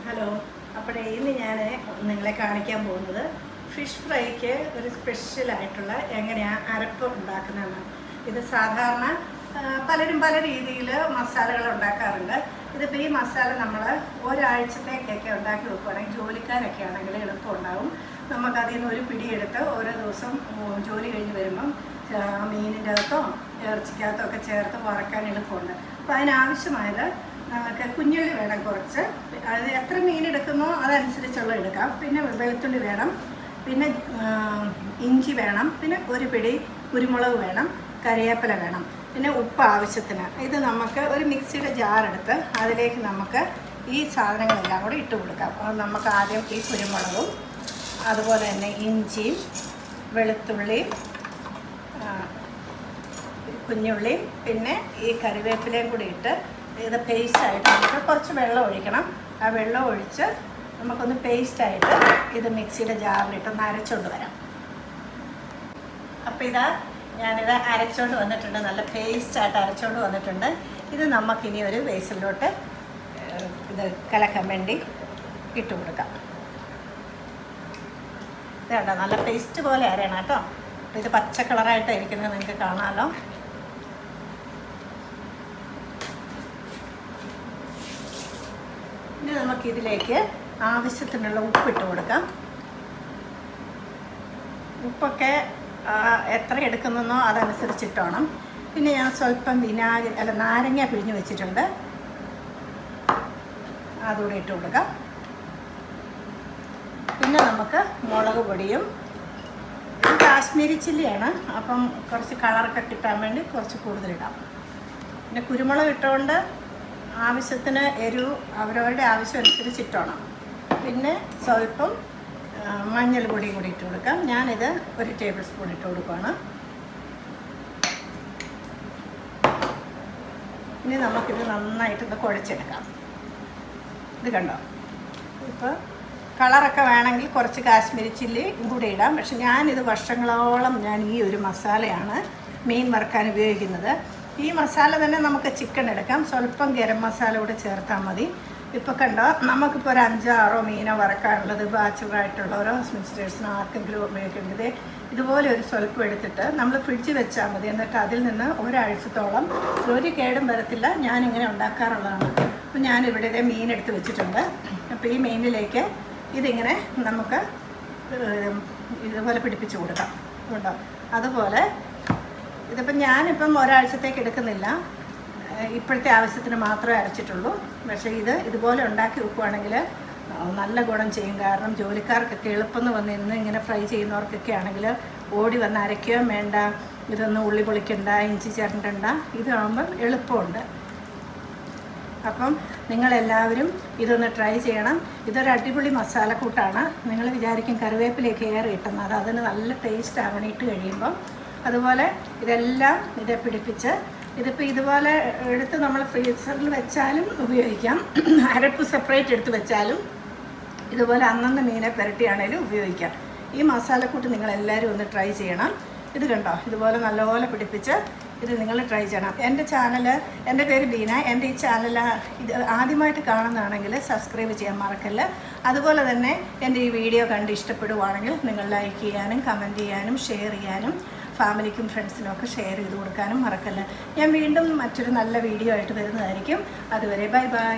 Hello. അപ്പോൾ ഇന്ന് ഞാൻ നിങ്ങളെ കാണിക്കാൻ പോകുന്നത് ഫിഷ് ഫ്രൈക്ക് ഒരു സ്പെഷ്യലായിട്ടുള്ള എങ്ങനെയാണ് അരപ്പ് ഉണ്ടാക്കുന്നതെന്നാണ്. ഇത് സാധാരണ പലരും പല രീതിയിൽ മസാലകൾ ഉണ്ടാക്കാറുണ്ട്. ഇതിപ്പോൾ ഈ മസാല നമ്മൾ ഒരാഴ്ചത്തേക്കൊക്കെ ഉണ്ടാക്കി വെക്കുകയാണെങ്കിൽ ജോലിക്കാരൊക്കെ ആണെങ്കിൽ എളുപ്പമുണ്ടാകും. നമുക്കതിൽ നിന്ന് ഒരു പിടിയെടുത്ത് ഓരോ ദിവസം ജോലി കഴിഞ്ഞ് വരുമ്പം മീനിൻ്റെ അകത്തോ ഇറച്ചിക്കകത്തോ ഒക്കെ ചേർത്ത് വറക്കാൻ എളുപ്പമുണ്ട്. അപ്പോൾ അതിനാവശ്യമായത് നമുക്ക് കുഞ്ഞുള്ളി വേണം കുറച്ച്, അത് എത്ര മീൻ എടുക്കുന്നോ അതനുസരിച്ചുള്ള എടുക്കാം. പിന്നെ വെളുത്തുള്ളി വേണം, പിന്നെ ഇഞ്ചി വേണം, പിന്നെ ഒരു പിടി കുരുമുളക് വേണം, കറിവേപ്പില വേണം, പിന്നെ ഉപ്പ് ആവശ്യത്തിന്. ഇത് നമുക്ക് ഒരു മിക്സിയുടെ ജാറെടുത്ത് അതിലേക്ക് നമുക്ക് ഈ സാധനങ്ങളെല്ലാം കൂടി ഇട്ട് കൊടുക്കാം. അത് നമുക്ക് ആദ്യം ഈ കുരുമുളകും അതുപോലെ തന്നെ ഇഞ്ചിയും വെളുത്തുള്ളിയും കുഞ്ഞുള്ളിയും പിന്നെ ഈ കറിവേപ്പിലയും കൂടി ഇട്ട് ഇത് പേസ്റ്റായിട്ട് നമുക്ക് കുറച്ച് വെള്ളം ഒഴിക്കണം. ആ വെള്ളം ഒഴിച്ച് നമുക്കൊന്ന് പേസ്റ്റായിട്ട് ഇത് മിക്സിയുടെ ജാറിലിട്ടൊന്ന് അരച്ചുകൊണ്ട് വരാം. അപ്പോൾ ഇതാ ഞാനിത് അരച്ചുകൊണ്ട് വന്നിട്ടുണ്ട്, നല്ല പേസ്റ്റായിട്ട് അരച്ചുകൊണ്ട് വന്നിട്ടുണ്ട്. ഇത് നമുക്കിനി ഒരു ബേസിലോട്ട് ഇത് കലക്കാൻ വേണ്ടി ഇട്ട് കൊടുക്കാം. ഇത് കണ്ടോ, നല്ല പേസ്റ്റ് പോലെ അരയണം കേട്ടോ. ഇത് പച്ച കളറായിട്ടാണ് ഇരിക്കുന്നത്, നിങ്ങൾക്ക് കാണാമല്ലോ. ഇനി നമുക്കിതിലേക്ക് ആവശ്യത്തിനുള്ള ഉപ്പിട്ട് കൊടുക്കാം. ഉപ്പൊക്കെ എത്ര എടുക്കുന്നോ അതനുസരിച്ചിട്ടോണം. പിന്നെ ഞാൻ സ്വല്പം നാരങ്ങ പിഴിഞ്ഞ് വെച്ചിട്ടുണ്ട്, അതുകൂടി ഇട്ട് കൊടുക്കാം. പിന്നെ നമുക്ക് മുളക് പൊടിയും, ഇത് കാശ്മീരി ചില്ലിയാണ്, അപ്പം കുറച്ച് കളറൊക്കെ കിട്ടാൻ വേണ്ടി കുറച്ച് കൂടുതലിടാം. പിന്നെ കുരുമുളക് ഇട്ടുകൊണ്ട് ആവശ്യത്തിന് എരിവ് അവരവരുടെ ആവശ്യം അനുസരിച്ചിട്ടോണം. പിന്നെ സ്വല്പം മഞ്ഞൾ പൊടിയും കൂടി ഇട്ട് കൊടുക്കാം. ഞാനിത് 1 ടേബിൾ സ്പൂൺ ഇട്ട് കൊടുക്കുകയാണ്. ഇനി നമുക്കിത് നന്നായിട്ടൊന്ന് കുഴച്ചെടുക്കാം. ഇത് കണ്ടോ, ഇപ്പോൾ കളറൊക്കെ വേണമെങ്കിൽ കുറച്ച് കാശ്മീരി ചില്ലി കൂടി ഇടാം. പക്ഷെ ഞാനിത് വർഷങ്ങളോളം ഞാൻ ഈ ഒരു മസാലയാണ് മീൻ വറുക്കാൻ ഉപയോഗിക്കുന്നത്. ഈ മസാല തന്നെ നമുക്ക് ചിക്കൻ എടുക്കാം, സ്വല്പം ഗരം മസാല കൂടെ ചേർത്താൽ മതി. ഇപ്പോൾ കണ്ടോ, നമുക്കിപ്പോൾ ഒരു 5-6 മീനോ വറക്കാനുള്ളത് ബാച്ചുലറായിട്ടുള്ളവരോ മിസ്റ്റേഴ്സിനോ ആർക്കെങ്കിലും ഉപയോഗിക്കേണ്ടത് ഇതുപോലെ ഒരു സ്വല്പം എടുത്തിട്ട് നമ്മൾ ഫ്രിഡ്ജിൽ വെച്ചാൽ മതി. എന്നിട്ട് അതിൽ നിന്ന് ഒരാഴ്ചത്തോളം ഒരു കേടും വരത്തില്ല. ഞാനിങ്ങനെ ഉണ്ടാക്കാറുള്ളതാണ്. അപ്പോൾ ഞാനിവിടെ ഇതേ മീൻ എടുത്ത് വെച്ചിട്ടുണ്ട്. അപ്പോൾ ഈ മീനിലേക്ക് ഇതിങ്ങനെ നമുക്ക് ഇതുപോലെ പിടിപ്പിച്ച് കൊടുക്കാം. കേട്ടോ, അതുപോലെ ഇതിപ്പം ഞാനിപ്പം ഒരാഴ്ചത്തേക്ക് എടുക്കുന്നില്ല, ഇപ്പോഴത്തെ ആവശ്യത്തിന് മാത്രമേ അരച്ചിട്ടുള്ളൂ. പക്ഷേ ഇതുപോലെ ഉണ്ടാക്കി വെക്കുകയാണെങ്കിൽ നല്ല ഗുണം ചെയ്യും. കാരണം ജോലിക്കാർക്കൊക്കെ എളുപ്പം വന്ന് ഇന്ന് ഇങ്ങനെ ഫ്രൈ ചെയ്യുന്നവർക്കൊക്കെ ആണെങ്കിൽ ഓടി വന്ന് അരയ്ക്കുകയും വേണ്ട, ഇതൊന്നും ഉള്ളി പൊളിക്കണ്ട, ഇഞ്ചി ചേർക്കണ്ട, ഇതാകുമ്പം എളുപ്പമുണ്ട്. അപ്പം നിങ്ങളെല്ലാവരും ഇതൊന്ന് ട്രൈ ചെയ്യണം. ഇതൊരു അടിപൊളി മസാലക്കൂട്ടാണ്. നിങ്ങൾ വിചാരിക്കും കറിവേപ്പിലേക്ക് ഏറെ കിട്ടുന്നത്, അതിന് നല്ല ടേസ്റ്റ് ആവണം ഇട്ട് കഴിയുമ്പം. അതുപോലെ ഇതെല്ലാം പിടിപ്പിച്ച് ഇതിപ്പോൾ ഇതുപോലെ എടുത്ത് നമ്മൾ ഫ്രീസറിൽ വെച്ചാലും ഉപയോഗിക്കാം, അരപ്പ് സെപ്പറേറ്റ് എടുത്ത് വെച്ചാലും ഇതുപോലെ അന്നന്ന് മീനെ പുരട്ടിയാണേലും ഉപയോഗിക്കാം. ഈ മസാലക്കൂട്ട് നിങ്ങളെല്ലാവരും ഒന്ന് ട്രൈ ചെയ്യണം. ഇത് കണ്ടോ, ഇതുപോലെ നല്ലപോലെ പിടിപ്പിച്ച് ഇത് നിങ്ങൾ ട്രൈ ചെയ്യണം. എൻ്റെ പേര് ബീന. എൻ്റെ ഈ ചാനൽ ഇത് ആദ്യമായിട്ട് കാണുന്നതാണെങ്കിൽ സബ്സ്ക്രൈബ് ചെയ്യാൻ മറക്കല്ല. അതുപോലെ തന്നെ എൻ്റെ ഈ വീഡിയോ കണ്ട് ഇഷ്ടപ്പെടുവാണെങ്കിൽ നിങ്ങൾ ലൈക്ക് ചെയ്യാനും കമൻറ്റ് ചെയ്യാനും ഷെയർ ചെയ്യാനും ഫാമിലിക്കും ഫ്രണ്ട്സിനും ഒക്കെ ഷെയർ ചെയ്ത് കൊടുക്കാനും മറക്കല്ല. ഞാൻ വീണ്ടും മറ്റൊരു നല്ല വീഡിയോ ആയിട്ട് വരുന്നതായിരിക്കും. അതുവരെ ബൈ ബൈ.